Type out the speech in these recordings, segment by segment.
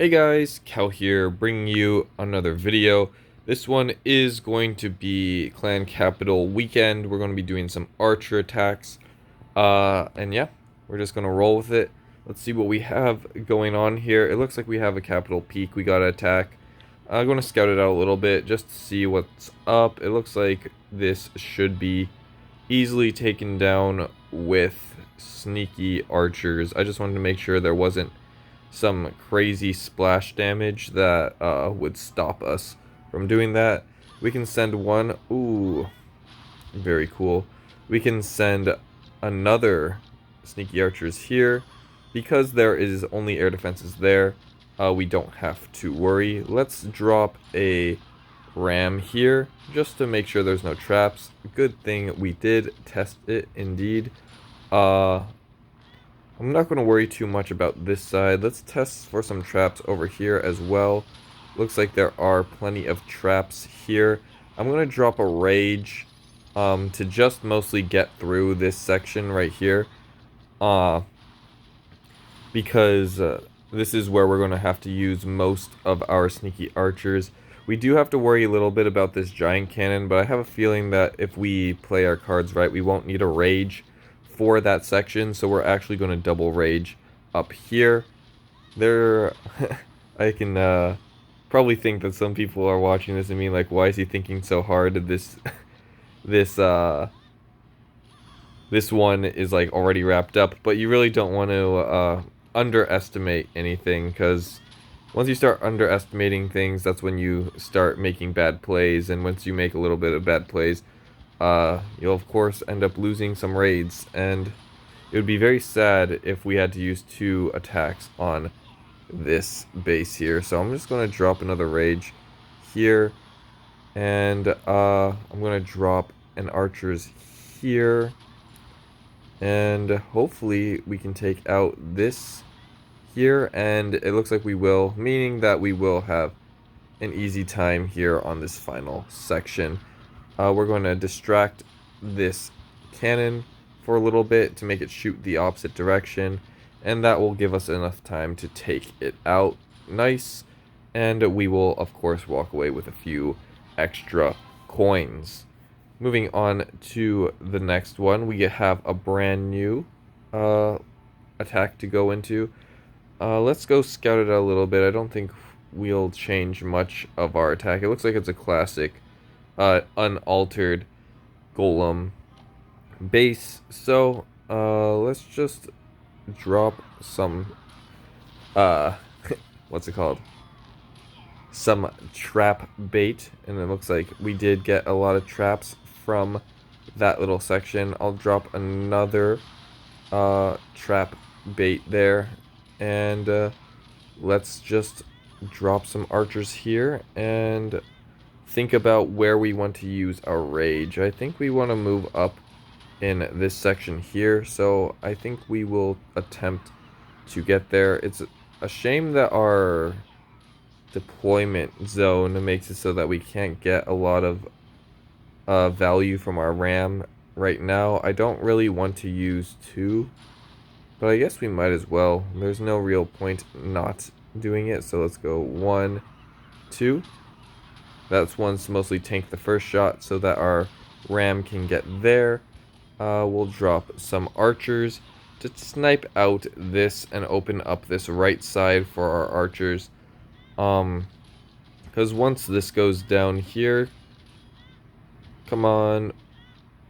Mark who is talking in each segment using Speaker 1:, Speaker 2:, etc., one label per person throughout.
Speaker 1: Hey guys, Cal here, bringing you another video. This one is going to be Clan Capital Weekend. We're going to be doing some archer attacks. And yeah, we're just going to roll with it. Let's see what we have going on here. It looks like we have a capital peak we got to attack. I'm going to scout it out a little bit just to see what's up. It looks like this should be easily taken down with sneaky archers. I just wanted to make sure there wasn't some crazy splash damage that would stop us from doing that. We can send one. Ooh, very cool. We can send another sneaky archers here. Because there is only air defenses there, we don't have to worry. Let's drop a ram here just to make sure there's no traps. Good thing we did test it indeed. I'm not going to worry too much about this side. Let's test for some traps over here as well. Looks like there are plenty of traps here. I'm going to drop a rage to just mostly get through this section right here. Because this is where we're going to have to use most of our sneaky archers. We do have to worry a little bit about this giant cannon, but I have a feeling that if we play our cards right, we won't need a rage for that section, so we're actually going to double rage up here. I can probably think that some people are watching this and being like, why is he thinking so hard? This one is like already wrapped up, but you really don't want to underestimate anything, because once you start underestimating things, that's when you start making bad plays, and once you make a little bit of bad plays, you'll of course end up losing some raids, and it would be very sad if we had to use 2 attacks on this base here. So I'm just going to drop another rage here, and I'm going to drop an archers here, and hopefully we can take out this here, and it looks like we will, meaning that we will have an easy time here on this final section. We're going to distract this cannon for a little bit to make it shoot the opposite direction, and that will give us enough time to take it out nice, and we will of course walk away with a few extra coins. Moving on to the next one, we have a brand new attack to go into. Let's go scout it out a little bit. I don't think we'll change much of our attack. It looks like it's a classic unaltered golem base, so let's just drop some what's it called, some trap bait, and it looks like we did get a lot of traps from that little section. I'll drop another trap bait there, and let's just drop some archers here and think about where we want to use our rage. I think we want to move up in this section here, so I think we will attempt to get there. It's a shame that our deployment zone makes it so that we can't get a lot of value from our ram right now. I don't really want to use 2, but I guess we might as well. There's no real point not doing it, so let's go 1, 2. That's one's to mostly tank the first shot so that our ram can get there. We'll drop some archers to snipe out this and open up this right side for our archers. Because once this goes down here, come on.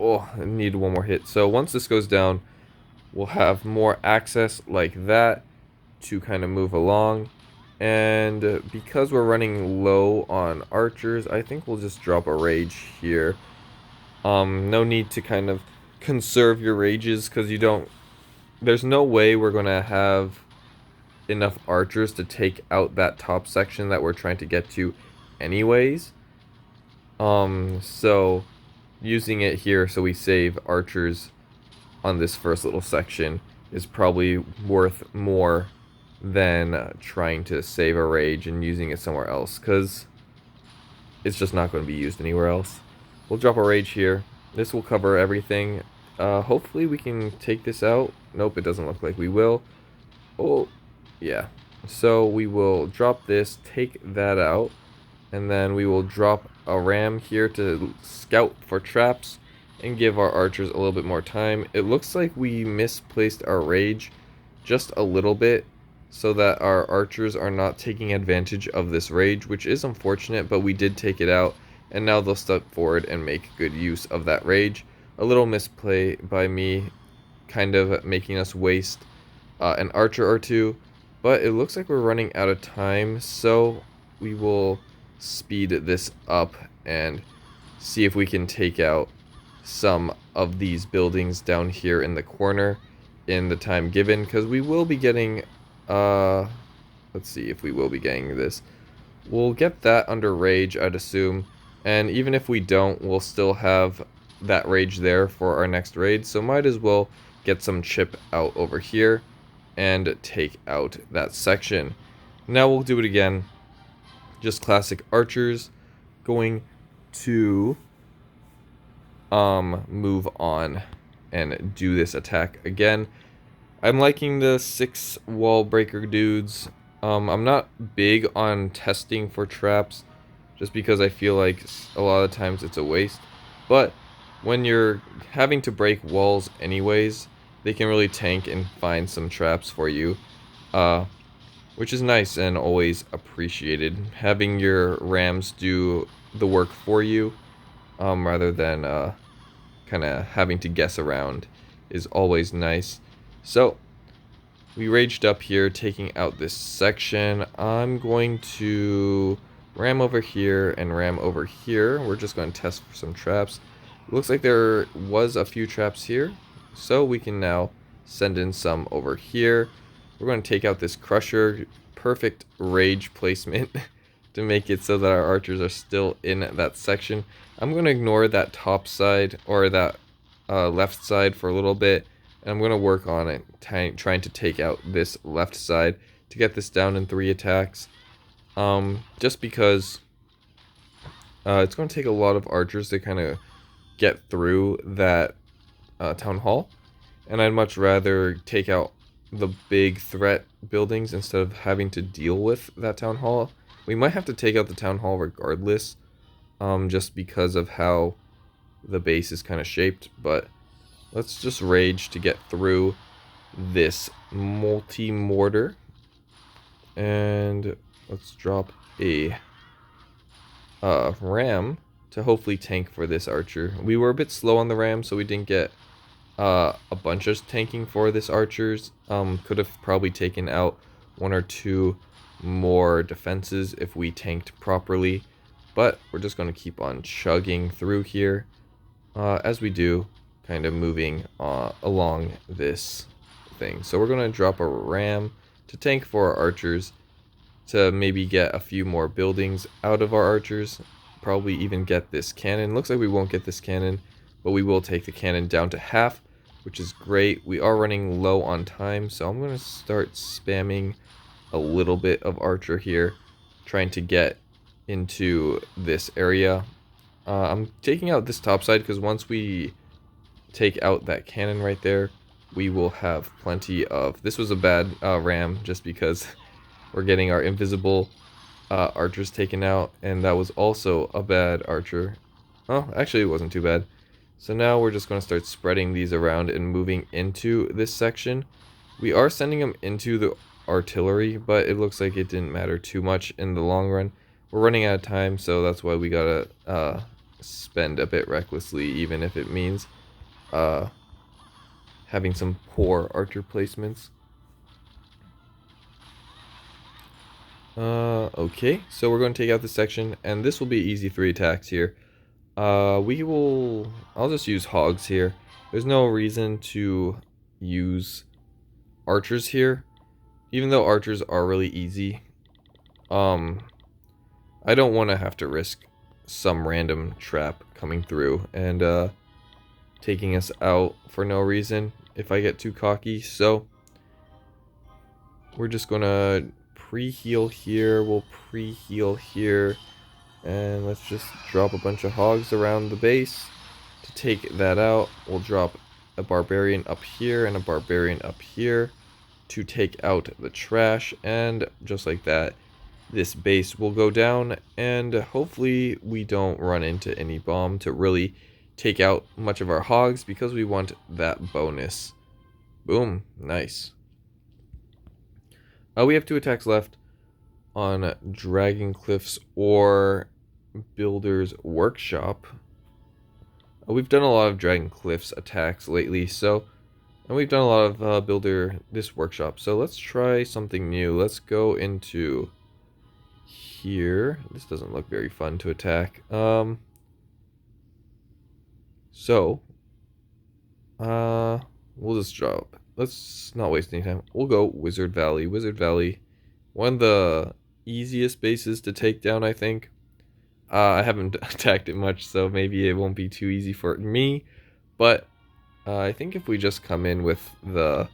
Speaker 1: Oh, I need one more hit. So once this goes down, we'll have more access like that to kind of move along. And because we're running low on archers, I think we'll just drop a rage here. No need to kind of conserve your rages, because there's no way we're going to have enough archers to take out that top section that we're trying to get to anyways. So using it here so we save archers on this first little section is probably worth more than trying to save a rage and using it somewhere else, because it's just not going to be used anywhere else. We'll drop a rage here. This will cover everything. Hopefully we can take this out. Nope, it doesn't look like we will. Oh, yeah. So we will drop this, take that out, and then we will drop a ram here to scout for traps and give our archers a little bit more time. It looks like we misplaced our rage just a little bit so that our archers are not taking advantage of this rage, which is unfortunate, but we did take it out, and now they'll step forward and make good use of that rage. A little misplay by me, kind of making us waste an archer or two, but it looks like we're running out of time, so we will speed this up and see if we can take out some of these buildings down here in the corner in the time given, because we will be getting let's see if we will be getting this. We'll get that under rage, I'd assume, and even if we don't, we'll still have that rage there for our next raid, so might as well get some chip out over here and take out that section. Now we'll do it again. Just classic archers going to move on and do this attack again. I'm liking the 6 wall breaker dudes. I'm not big on testing for traps just because I feel like a lot of times it's a waste, but when you're having to break walls anyways, they can really tank and find some traps for you, which is nice and always appreciated. Having your rams do the work for you, rather than kind of having to guess around, is always nice. So we raged up here, taking out this section. I'm going to ram over here and ram over here. We're just going to test for some traps. It looks like there was a few traps here, so we can now send in some over here. We're going to take out this crusher. Perfect rage placement to make it so that our archers are still in that section. I'm going to ignore that top side, or that left side, for a little bit, and I'm going to work on it, trying to take out this left side to get this down in 3 attacks. Just because it's going to take a lot of archers to kind of get through that town hall, and I'd much rather take out the big threat buildings instead of having to deal with that town hall. We might have to take out the town hall regardless, just because of how the base is kind of shaped, but let's just rage to get through this multi-mortar, and let's drop a ram to hopefully tank for this archer. We were a bit slow on the ram, so we didn't get a bunch of tanking for this archers. Could have probably taken out 1 or 2 more defenses if we tanked properly, but we're just going to keep on chugging through here as we do, kind of moving along this thing. So we're going to drop a ram to tank for our archers, to maybe get a few more buildings out of our archers, probably even get this cannon. Looks like we won't get this cannon, but we will take the cannon down to half, which is great. We are running low on time, so I'm going to start spamming a little bit of archer here, trying to get into this area. I'm taking out this top side because once we take out that cannon right there, we will have plenty of... This was a bad ram, just because we're getting our invisible archers taken out, and that was also a bad archer. Oh, actually it wasn't too bad. So now we're just going to start spreading these around and moving into this section. We are sending them into the artillery, but it looks like it didn't matter too much in the long run. We're running out of time, so that's why we gotta spend a bit recklessly, even if it means having some poor archer placements. Okay, so we're going to take out this section, and this will be easy 3 attacks here. I'll just use hogs here. There's no reason to use archers here, even though archers are really easy. I don't want to have to risk some random trap coming through and taking us out for no reason if I get too cocky. So we're just gonna pre-heal here. We'll pre-heal here, and let's just drop a bunch of hogs around the base to take that out. We'll drop a barbarian up here and a barbarian up here to take out the trash, and just like that, this base will go down, and hopefully we don't run into any bomb to really take out much of our hogs, because we want that bonus. Boom, nice. We have 2 attacks left on Dragon Cliffs or Builder's Workshop. We've done a lot of Dragon Cliffs attacks lately, and we've done a lot of Builder this workshop. So let's try something new. Let's go into here. This doesn't look very fun to attack. We'll just drop. Let's not waste any time. We'll go Wizard Valley. Wizard Valley, one of the easiest bases to take down, I think. I haven't attacked it much, so maybe it won't be too easy for me. But I think if we just come in with the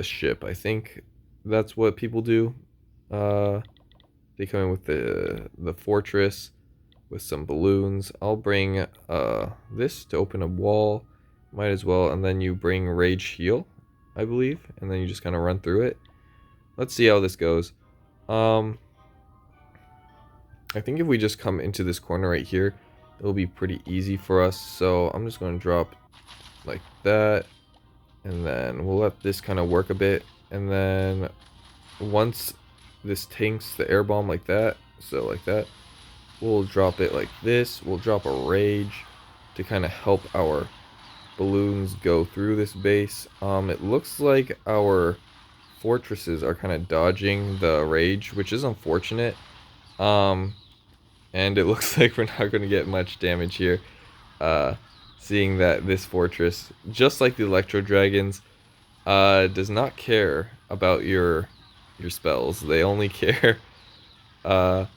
Speaker 1: ship, I think that's what people do. They come in with the fortress with some balloons. I'll bring this to open a wall. Might as well. And then you bring Rage Heal, I believe. And then you just kind of run through it. Let's see how this goes. I think if we just come into this corner right here, it'll be pretty easy for us. So I'm just going to drop like that. And then we'll let this kind of work a bit. And then once this tanks the air bomb like that, so like that, we'll drop it like this. We'll drop a Rage to kind of help our balloons go through this base. It looks like our fortresses are kind of dodging the Rage, which is unfortunate. And it looks like we're not going to get much damage here. Seeing that this fortress, just like the Electro Dragons, does not care about your spells. They only care. Well,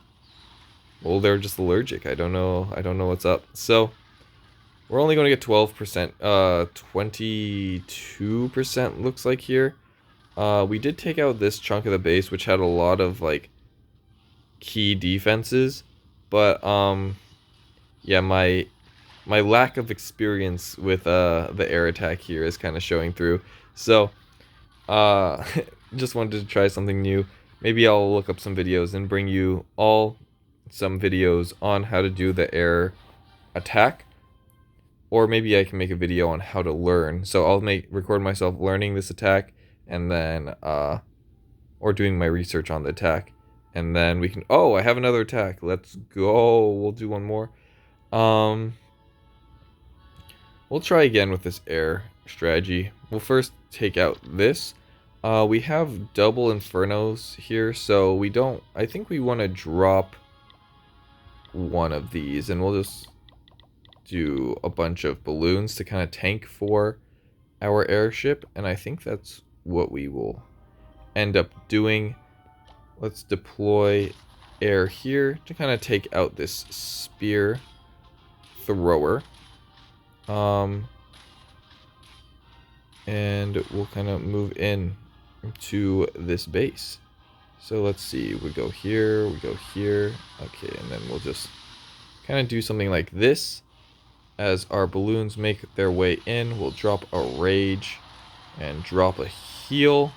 Speaker 1: they're just allergic. I don't know what's up. So we're only going to get 12%. 22% looks like here. We did take out this chunk of the base, which had a lot of like key defenses, but yeah, my lack of experience with the air attack here is kind of showing through. So just wanted to try something new. Maybe I'll look up some videos and bring you all some videos on how to do the air attack, or maybe I can make a video on how to learn. So I'll record myself learning this attack, and then or doing my research on the attack. And then we can... Oh, I have another attack. Let's go. We'll do one more. We'll try again with this air strategy. We'll first take out this. We have double Infernos here, so we don't... I think we want to drop one of these, and we'll just do a bunch of balloons to kind of tank for our airship. And I think that's what we will end up doing. Let's deploy air here to kind of take out this spear thrower. And we'll kind of move in to this base. So let's see, we go here, we go here. Okay, and then we'll just kind of do something like this. As our balloons make their way in, we'll drop a Rage and drop a Heal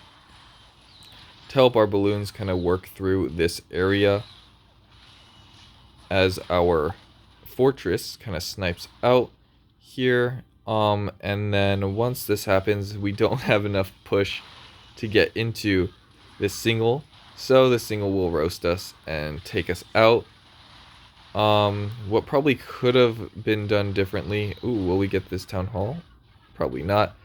Speaker 1: to help our balloons kind of work through this area as our fortress kind of snipes out here. And then once this happens, we don't have enough push to get into this single, so the single will roast us and take us out. What probably could have been done differently... Ooh, will we get this town hall? Probably not.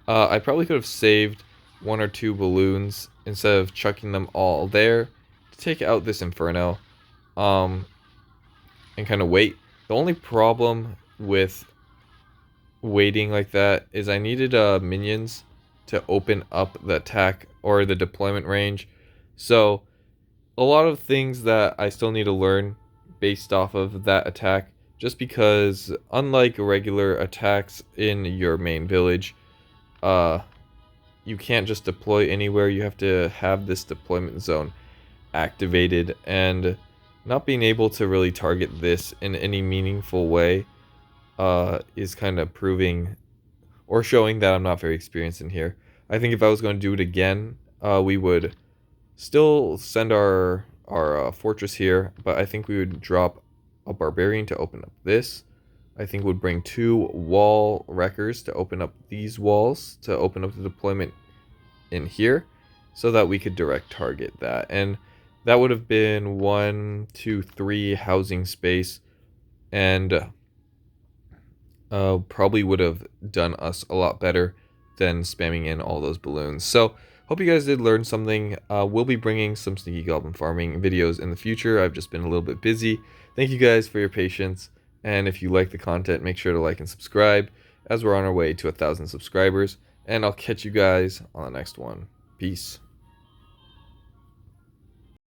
Speaker 1: I probably could have saved 1 or 2 balloons instead of chucking them all there to take out this Inferno, and kind of wait. The only problem with waiting like that is I needed minions to open up the attack or the deployment range. So a lot of things that I still need to learn based off of that attack, just because unlike regular attacks in your main village, you can't just deploy anywhere. You have to have this deployment zone activated, and not being able to really target this in any meaningful way is kind of proving or showing that I'm not very experienced in here. I think if I was going to do it again, we would still send our fortress here, but I think we would drop a barbarian to open up this. I think would bring 2 wall wreckers to open up these walls, to open up the deployment in here, so that we could direct target that. And that would have been 1, 2, 3 housing space, and probably would have done us a lot better than spamming in all those balloons. So hope you guys did learn something. We'll be bringing some Sneaky Goblin farming videos in the future. I've just been a little bit busy. Thank you guys for your patience, and if you like the content, make sure to like and subscribe, as we're on our way to 1,000 subscribers, and I'll catch you guys on the next one. Peace.